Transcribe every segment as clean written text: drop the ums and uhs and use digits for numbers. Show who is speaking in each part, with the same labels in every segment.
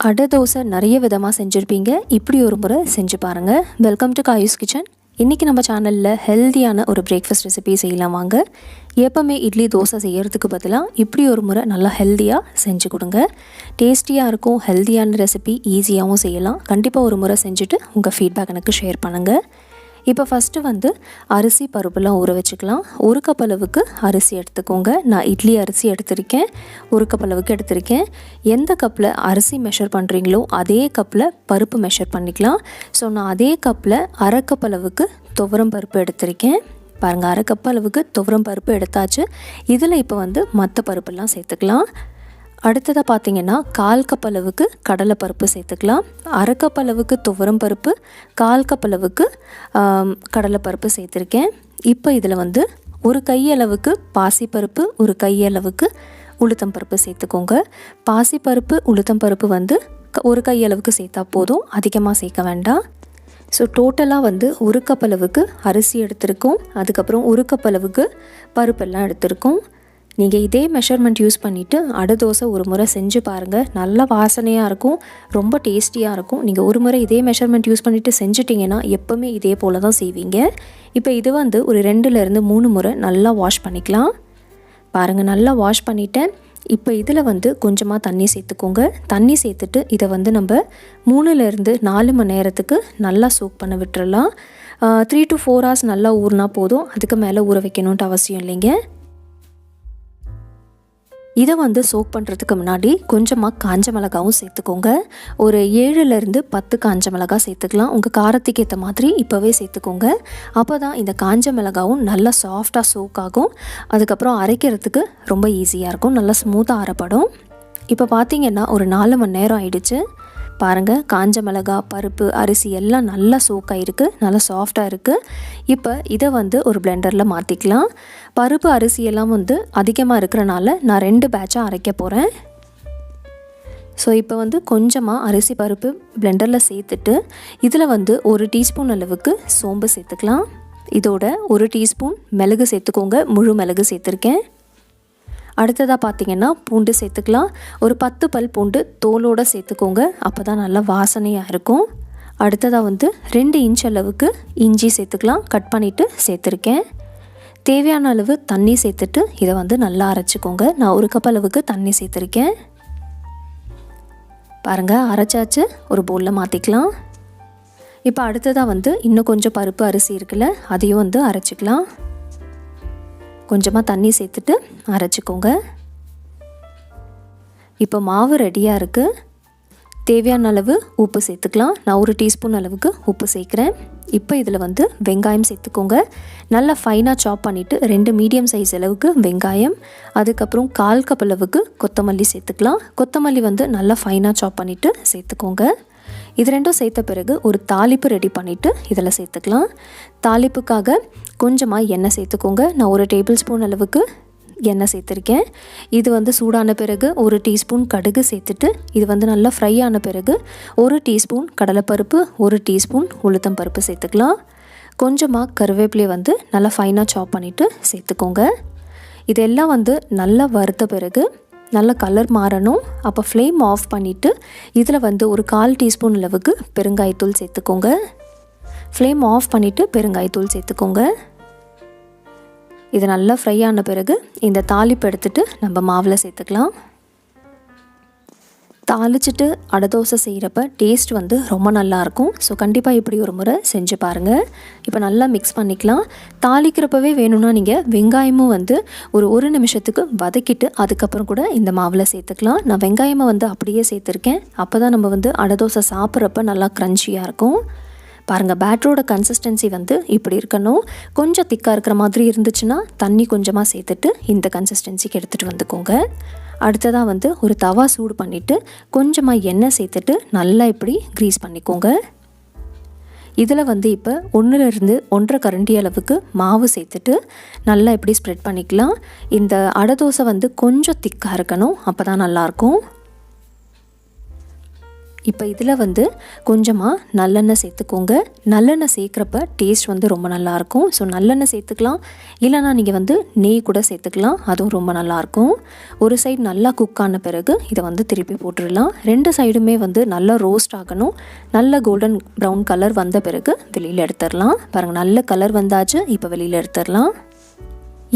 Speaker 1: அடை தோசை நிறைய விதமாக செஞ்சுருப்பீங்க. இப்படி ஒரு முறை செஞ்சு பாருங்கள். Welcome to Kayu's kitchen. இன்றைக்கி நம்ம சேனலில் ஹெல்த்தியான ஒரு பிரேக்ஃபாஸ்ட் ரெசிபி செய்யலாம் வாங்க. எப்போவுமே இட்லி தோசை செய்கிறதுக்கு பதிலாக இப்படி ஒரு முறை நல்லா ஹெல்த்தியாக செஞ்சு கொடுங்க. டேஸ்டியாக இருக்கும், ஹெல்த்தியான ரெசிபி, ஈஸியாகவும் செய்யலாம். கண்டிப்பாக ஒரு முறை செஞ்சுட்டு உங்கள் ஃபீட்பேக் எனக்கு ஷேர் பண்ணுங்கள். இப்போ ஃபஸ்ட்டு அரிசி பருப்புலாம் ஊற வச்சுக்கலாம். ஒரு கப் அளவுக்கு அரிசி எடுத்துக்கோங்க. நான் இட்லி அரிசி எடுத்திருக்கேன், ஒரு கப் அளவுக்கு எடுத்திருக்கேன். எந்த கப்பில் அரிசி மெஷர் பண்ணுறீங்களோ அதே கப்பில் பருப்பு மெஷர் பண்ணிக்கலாம். ஸோ நான் அதே கப்பில் அரை கப் அளவுக்கு துவரம் பருப்பு எடுத்திருக்கேன். பாருங்கள், அரை கப் அளவுக்கு துவரம் பருப்பு எடுத்தாச்சு. இதில் இப்போ மற்ற பருப்பெல்லாம் சேர்த்துக்கலாம். அடுத்ததாக பார்த்திங்கன்னா 1/4 கப் அளவுக்கு கடலைப்பருப்பு சேர்த்துக்கலாம். அரை கப் அளவுக்கு துவரம் பருப்பு, 1/4 கப் அளவுக்கு கடலைப்பருப்பு சேர்த்துருக்கேன். இப்போ இதில் ஒரு கையளவுக்கு பாசிப்பருப்பு, ஒரு கையளவுக்கு உளுத்தம்பருப்பு சேர்த்துக்கோங்க. பாசிப்பருப்பு உளுத்தம்பருப்பு ஒரு கையளவுக்கு சேர்த்தா போதும், அதிகமாக சேர்க்க வேண்டாம். ஸோ டோட்டலாக ஒரு கப் அளவுக்கு அரிசி எடுத்திருக்கோம். அதுக்கப்புறம் ஒரு கப் அளவுக்கு பருப்பெல்லாம் எடுத்திருக்கோம். நீங்கள் இதே மெஷர்மெண்ட் யூஸ் பண்ணிவிட்டு அடை தோசை ஒரு முறை செஞ்சு பாருங்கள். நல்லா வாசனையாக இருக்கும், ரொம்ப டேஸ்டியாக இருக்கும். நீங்கள் ஒரு முறை இதே மெஷர்மெண்ட் யூஸ் பண்ணிவிட்டு செஞ்சிட்டிங்கன்னா எப்போவுமே இதே போல் தான் செய்வீங்க. இப்போ இது ஒரு 2லேருந்து 3 முறை நல்லா வாஷ் பண்ணிக்கலாம். பாருங்கள், நல்லா வாஷ் பண்ணிவிட்டேன். இப்போ இதில் கொஞ்சமாக தண்ணி சேர்த்துக்கோங்க. தண்ணி சேர்த்துட்டு இதை நம்ம 3லேருந்து 4 மணி நேரத்துக்கு நல்லா சோக் பண்ண விட்டுறலாம். 3 to 4 hours நல்லா ஊறினா போதும், அதுக்கு மேலே ஊற வைக்கணுன்ட்டு அவசியம் இல்லைங்க. இதை சோக் பண்ணுறதுக்கு முன்னாடி கொஞ்சமாக காஞ்ச மிளகாவும் சேர்த்துக்கோங்க. ஒரு 7லேருந்து 10 காஞ்ச மிளகாய் சேர்த்துக்கலாம். உங்கள் காரத்துக்கு ஏற்ற மாதிரி இப்போவே சேர்த்துக்கோங்க. அப்போ தான் இந்த காஞ்ச மிளகாவும் நல்லா சாஃப்டாக சோக் ஆகும். அதுக்கப்புறம் அரைக்கிறதுக்கு ரொம்ப ஈஸியாக இருக்கும், நல்லா ஸ்மூத்தாக அரைப்படும். இப்போ பார்த்திங்கன்னா ஒரு 4 மணி நேரம் ஆயிடுச்சு. பாருங்கள், காஞ்ச மிளகாய், பருப்பு, அரிசி எல்லாம் நல்லா சோக்காக இருக்குது, நல்லா சாஃப்டாக இருக்குது. இப்போ இதை ஒரு பிளெண்டரில் மாற்றிக்கலாம். பருப்பு அரிசியெல்லாம் அதிகமாக இருக்கிறனால நான் 2 பேட்சாக அரைக்க போகிறேன். ஸோ இப்போ கொஞ்சமாக அரிசி பருப்பு பிளெண்டரில் சேர்த்துட்டு இதில் 1 டீஸ்பூன் அளவுக்கு சோம்பு சேர்த்துக்கலாம். இதோட 1 டீஸ்பூன் மிளகு சேர்த்துக்கோங்க. முழு மிளகு சேர்த்துருக்கேன். அடுத்ததாக பார்த்திங்கன்னா பூண்டு சேர்த்துக்கலாம். ஒரு 10 பல் பூண்டு தோலோடு சேர்த்துக்கோங்க, அப்போ தான் நல்லா வாசனையாக இருக்கும். அடுத்ததாக 2 இன்ச் அளவுக்கு இஞ்சி சேர்த்துக்கலாம். கட் பண்ணிவிட்டு சேர்த்துருக்கேன். தேவையான அளவு தண்ணி சேர்த்துட்டு இதை நல்லா அரைச்சிக்கோங்க. நான் 1 கப் அளவுக்கு தண்ணி சேர்த்துருக்கேன். பாருங்கள், அரைச்சாச்சு. ஒரு பவுலில் மாற்றிக்கலாம். இப்போ அடுத்ததாக இன்னும் கொஞ்சம் பருப்பு அரிசி இருக்குல்ல, அதையும் அரைச்சிக்கலாம். கொஞ்சமாக தண்ணி சேர்த்துட்டு அரைச்சிக்கோங்க. இப்போ மாவு ரெடியாக இருக்குது. தேவையான அளவு உப்பு சேர்த்துக்கலாம். நான் 1 டீஸ்பூன் அளவுக்கு உப்பு சேர்க்குறேன். இப்போ இதில் வெங்காயம் சேர்த்துக்கோங்க. நல்லா ஃபைனாக சாப் பண்ணிவிட்டு 2 மீடியம் சைஸ் அளவுக்கு வெங்காயம், அதுக்கப்புறம் 1/4 கப் அளவுக்கு கொத்தமல்லி சேர்த்துக்கலாம். கொத்தமல்லி நல்லா ஃபைனாக சாப் பண்ணிவிட்டு சேர்த்துக்கோங்க. இது ரெண்டும் சேர்த்த பிறகு ஒரு தாளிப்பு ரெடி பண்ணிவிட்டு இதில் சேர்த்துக்கலாம். தாளிப்புக்காக கொஞ்சமாக எண்ணெய் சேர்த்துக்கோங்க. நான் 1 டேபிள் ஸ்பூன் அளவுக்கு எண்ணெய் சேர்த்துருக்கேன். இது சூடான பிறகு 1 டீஸ்பூன் கடுகு சேர்த்துட்டு இது நல்லா ஃப்ரை ஆன பிறகு 1 டீஸ்பூன் கடலைப்பருப்பு, 1 டீஸ்பூன் உளுத்தம் பருப்பு சேர்த்துக்கலாம். கொஞ்சமாக கருவேப்பிலையை நல்லா ஃபைனாக சாப் பண்ணிவிட்டு சேர்த்துக்கோங்க. இதெல்லாம் நல்லா வறுத்த பிறகு நல்ல கலர் மாறணும். அப்போ ஃப்ளேம் ஆஃப் பண்ணிவிட்டு இதில் ஒரு 1/4 டீஸ்பூன் அளவுக்கு பெருங்காயத்தூள் சேர்த்துக்கோங்க. ஃப்ளேம் ஆஃப் பண்ணிவிட்டு பெருங்காயத்தூள் சேர்த்துக்கோங்க. இது நல்லா ஃப்ரை ஆன பிறகு இந்த தாளிப்பு எடுத்துகிட்டு நம்ம மாவில் சேர்த்துக்கலாம். தாளிச்சிட்டு அடை தோசை செய்கிறப்ப டேஸ்ட் ரொம்ப நல்லாயிருக்கும். ஸோ கண்டிப்பாக இப்படி ஒரு முறை செஞ்சு பாருங்கள். இப்போ நல்லா மிக்ஸ் பண்ணிக்கலாம். தாளிக்கிறப்பவே வேணும்னா நீங்கள் வெங்காயமும் ஒரு 1 நிமிஷத்துக்கு வதக்கிட்டு அதுக்கப்புறம் கூட இந்த மாவில் சேர்த்துக்கலாம். நான் வெங்காயமாக அப்படியே சேர்த்துருக்கேன். அப்போ தான் நம்ம அடை தோசை சாப்பிட்றப்ப நல்லா க்ரன்ச்சியாக இருக்கும். பாருங்கள், பேட்டரோட கன்சிஸ்டன்சி இப்படி இருக்கணும். கொஞ்சம் திக்காக இருக்கிற மாதிரி இருந்துச்சுன்னா தண்ணி கொஞ்சமாக சேர்த்துட்டு இந்த கன்சிஸ்டன்சிக்கு எடுத்துகிட்டு வந்துக்கோங்க. அடுத்ததாக ஒரு தவா சூடு பண்ணிவிட்டு கொஞ்சமாக எண்ணெய் சேர்த்துட்டு நல்லா இப்படி க்ரீஸ் பண்ணிக்கோங்க. இதில் இப்போ 1லேருந்து 1.5 கரண்டி அளவுக்கு மாவு சேர்த்துட்டு நல்லா இப்படி ஸ்ப்ரெட் பண்ணிக்கலாம். இந்த அடை தோசை கொஞ்சம் திக்காக இருக்கணும், அப்போ தான் நல்லாயிருக்கும். இப்போ இதில் வந்து கொஞ்சமாக நல்லெண்ணெய் சேர்த்துக்கோங்க. நல்லெண்ணெய் சேர்க்குறப்ப டேஸ்ட் வந்து ரொம்ப நல்லாயிருக்கும். ஸோ நல்லெண்ணெய் சேர்த்துக்கலாம், இல்லைனா நீங்கள் வந்து நெய் கூட சேர்த்துக்கலாம், அதுவும் ரொம்ப நல்லாயிருக்கும். ஒரு சைடு நல்லா குக் ஆன பிறகு இதை வந்து திருப்பி போட்டுடலாம். 2 சைடுமே வந்து நல்லா ரோஸ்ட் ஆகணும். நல்ல கோல்டன் ப்ரௌன் கலர் வந்த பிறகு வெளியில் எடுத்துடலாம். பாருங்கள், நல்ல கலர் வந்தாச்சு. இப்போ வெளியில் எடுத்துடலாம்.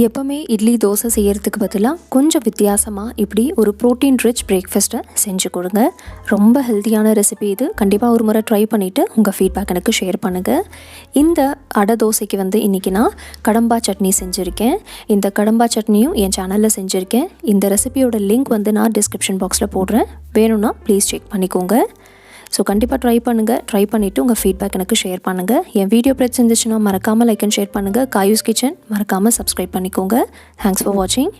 Speaker 1: எப்போவுமே இட்லி தோசை செய்கிறதுக்கு பதிலாக கொஞ்சம் வித்தியாசமாக இப்படி ஒரு ப்ரோட்டீன் ரிச் பிரேக்ஃபாஸ்ட்டை செஞ்சு கொடுங்க. ரொம்ப ஹெல்த்தியான ரெசிபி இது. கண்டிப்பாக ஒரு முறை ட்ரை பண்ணிவிட்டு உங்கள் ஃபீட்பேக் எனக்கு ஷேர் பண்ணுங்கள். இந்த அடை தோசைக்கு வந்து இன்றைக்கி நான் கடம்பா சட்னி செஞ்சுருக்கேன். இந்த கடம்பா சட்னியும் என் சேனலில் செஞ்சுருக்கேன். இந்த ரெசிபியோட லிங்க் வந்து நான் டிஸ்கிரிப்ஷன் பாக்ஸில் போடுறேன். வேணும்னா ப்ளீஸ் செக் பண்ணிக்கோங்க. ஸோ கண்டிப்பாக ட்ரை பண்ணுங்கள். ட்ரை பண்ணிவிட்டு உங்கள் ஃபீட்பேக் எனக்கு ஷேர் பண்ணுங்கள். என் வீடியோ பிடிச்சிருந்துச்சுன்னா மறக்காமல் லைக் அண்ட் ஷேர் பண்ணுங்கள். காயூஸ் கிச்சன் மறக்காமல் சப்ஸ்கிரைப் பண்ணிக்கோங்க. தேங்க்ஸ் ஃபார் வாட்சிங்.